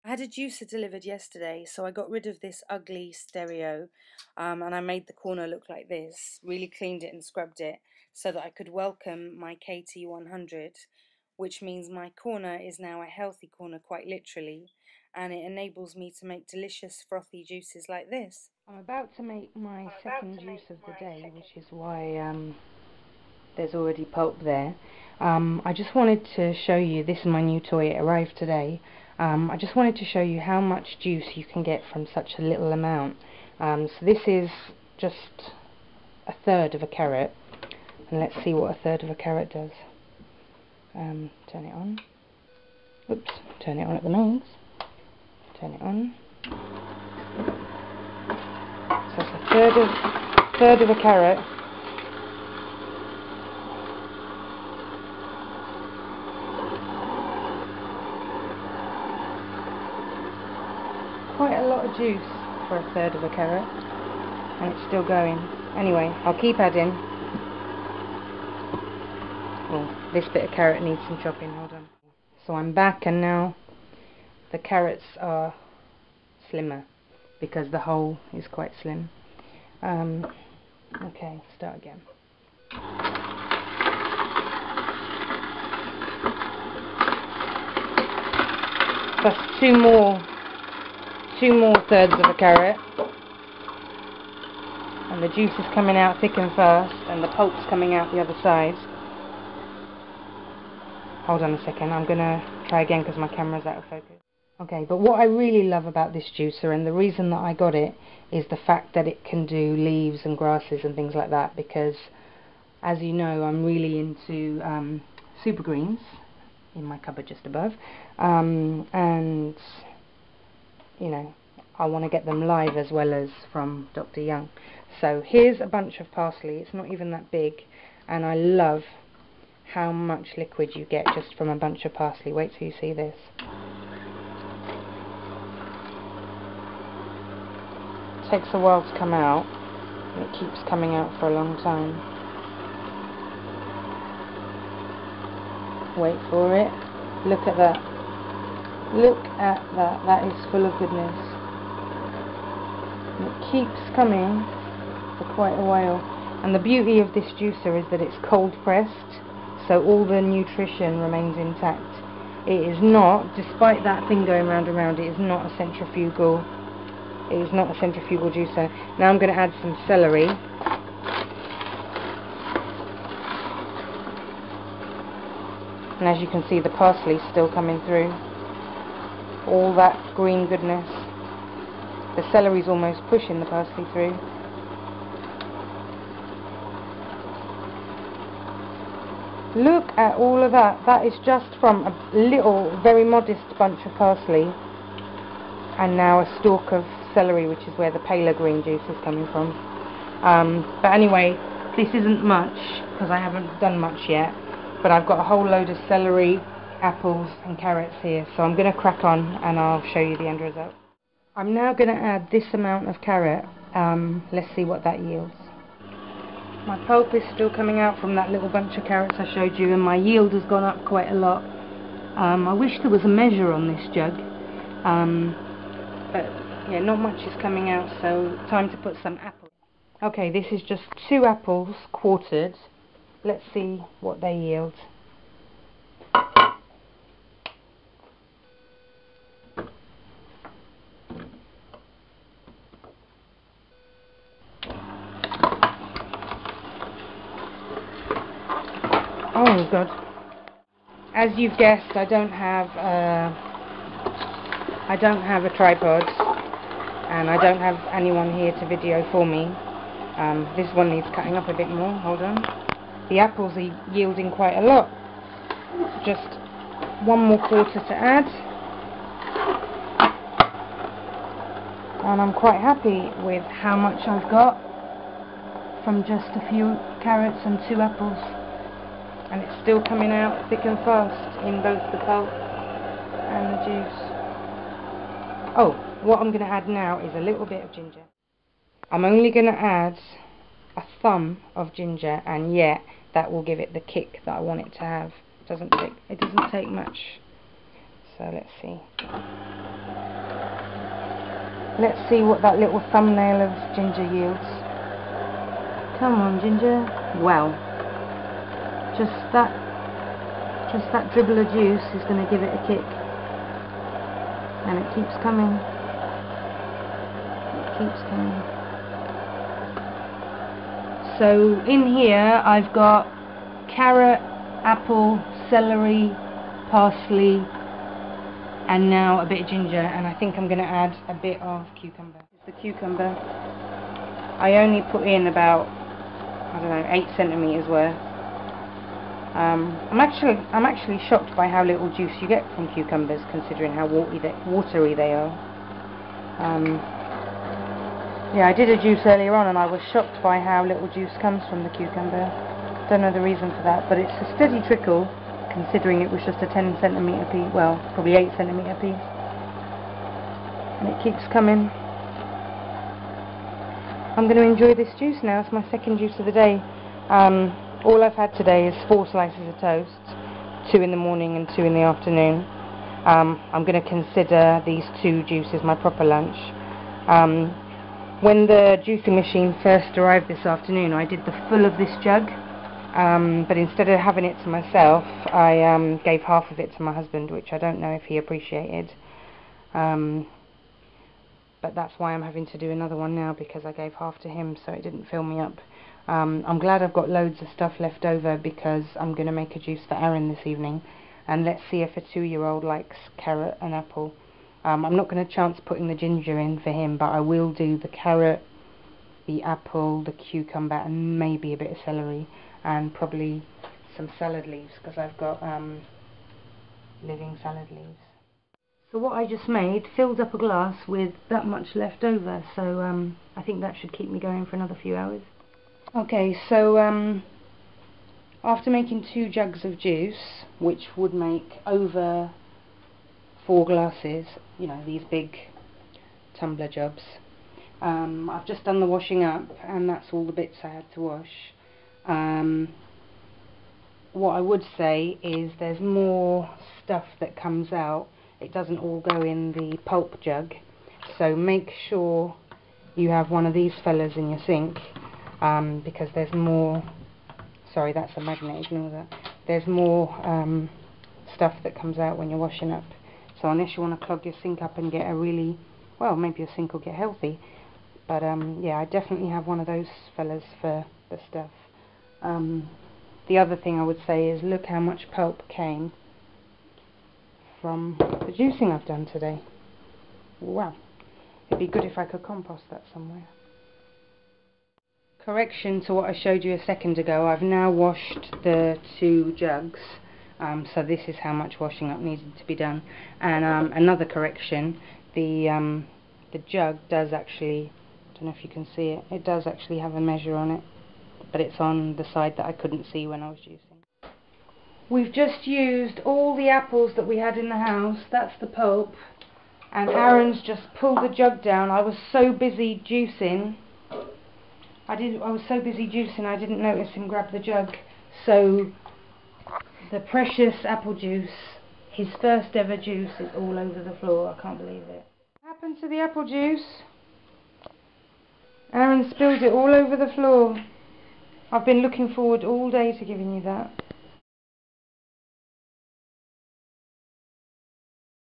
I had a juicer delivered yesterday, so I got rid of this ugly stereo, and I made the corner look like this, really cleaned it and scrubbed it so that I could welcome my KT100, which means my corner is now a healthy corner, quite literally, and it enables me to make delicious frothy juices like this. I'm about to make my second juice of the day, which is why there's already pulp there. I just wanted to show you, this is my new toy, it arrived today. I just wanted to show you how much juice you can get from such a little amount. So this is just a third of a carrot, and let's see what a third of a carrot does. Turn it on. Oops, turn it on at the mains. Turn it on. So it's a third of a carrot. Quite a lot of juice for a third of a carrot, and it's still going. Anyway, I'll keep adding. Oh, this bit of carrot needs some chopping, hold on. So I'm back, and now the carrots are slimmer because the hole is quite slim. Okay, start again. That's two more thirds of a carrot, and the juice is coming out thick and fast, and the pulp's coming out the other side. Hold on a second, I'm gonna try again because my camera's out of focus. Okay, but what I really love about this juicer, and the reason that I got it, is the fact that it can do leaves and grasses and things like that, because as you know, I'm really into super greens in my cupboard just above, and you know, I want to get them live as well as from Dr. Young. So here's a bunch of parsley. It's not even that big, and I love how much liquid you get just from a bunch of parsley. Wait till you see this. It takes a while to come out, and it keeps coming out for a long time. Wait for it. Look at that. Look at that. That is full of goodness. And it keeps coming for quite a while. And the beauty of this juicer is that it's cold pressed, so all the nutrition remains intact. It is not, despite that thing going round and round, it is not a centrifugal. It is not a centrifugal juicer. Now I'm going to add some celery. And as you can see, the parsley is still coming through. All that green goodness. The celery's almost pushing the parsley through. Look at all of that. That is just from a little, very modest bunch of parsley, and now a stalk of celery, which is where the paler green juice is coming from. But anyway, this isn't much because I haven't done much yet, but I've got a whole load of celery, apples and carrots here, so I'm going to crack on and I'll show you the end result. I'm now going to add this amount of carrot. Let's see what that yields. My pulp is still coming out from that little bunch of carrots I showed you, and my yield has gone up quite a lot. I wish there was a measure on this jug, but yeah, not much is coming out, so time to put some apples. Okay, this is just 2 apples quartered. Let's see what they yield. Oh god. As you've guessed, I don't have a tripod, and I don't have anyone here to video for me. This one needs cutting up a bit more. Hold on. The apples are yielding quite a lot. Just 1 more quarter to add, and I'm quite happy with how much I've got from just a few carrots and 2 apples. And it's still coming out thick and fast in both the pulp and the juice. Oh, what I'm going to add now is a little bit of ginger. I'm only going to add a thumb of ginger, and yet that will give it the kick that I want it to have. It doesn't take much. So let's see. Let's see what that little thumbnail of ginger yields. Come on, ginger. Wow. Just that dribble of juice is going to give it a kick. And it keeps coming. It keeps coming. So in here I've got carrot, apple, celery, parsley, and now a bit of ginger, and I think I'm going to add a bit of cucumber. The cucumber, I only put in about, I don't know, 8 centimeters worth. I'm actually shocked by how little juice you get from cucumbers, considering how watery they are. Yeah, I did a juice earlier on and I was shocked by how little juice comes from the cucumber. Don't know the reason for that, but it's a steady trickle, considering it was just a 10 centimeter piece, well, probably 8 centimeter piece. And it keeps coming. I'm going to enjoy this juice now. It's my second juice of the day. All I've had today is 4 slices of toast, 2 in the morning and 2 in the afternoon. I'm going to consider these 2 juices my proper lunch. When the juicing machine first arrived this afternoon, I did the full of this jug, but instead of having it to myself, I gave half of it to my husband, which I don't know if he appreciated. But that's why I'm having to do another one now, because I gave half to him so it didn't fill me up. I'm glad I've got loads of stuff left over, because I'm going to make a juice for Aaron this evening, and let's see if a 2-year-old likes carrot and apple. I'm not going to chance putting the ginger in for him, but I will do the carrot, the apple, the cucumber, and maybe a bit of celery, and probably some salad leaves, because I've got living salad leaves. So what I just made filled up a glass with that much left over, so I think that should keep me going for another few hours. Okay, so after making 2 jugs of juice, which would make over 4 glasses, you know, these big tumbler jobs, I've just done the washing up, and that's all the bits I had to wash. What I would say is there's more stuff that comes out. It doesn't all go in the pulp jug, so make sure you have one of these fellas in your sink, because there's more, sorry, that's a magnet, ignore that. There's more stuff that comes out when you're washing up. So unless you want to clog your sink up and get a really, well, maybe your sink will get healthy, but yeah, I definitely have one of those fellas for the stuff. The other thing I would say is look how much pulp came from the juicing I've done today. Wow, it'd be good if I could compost that somewhere. Correction to what I showed you a second ago, I've now washed the 2 jugs. So this is how much washing up needed to be done. And another correction, the jug does actually, I don't know if you can see it, it does actually have a measure on it, but it's on the side that I couldn't see when I was juicing. We've just used all the apples that we had in the house, that's the pulp, and Aaron's just pulled the jug down. I was so busy juicing, I didn't notice him grab the jug. So the precious apple juice, his first ever juice, is all over the floor. I can't believe it. What happened to the apple juice? Aaron spilled it all over the floor. I've been looking forward all day to giving you that.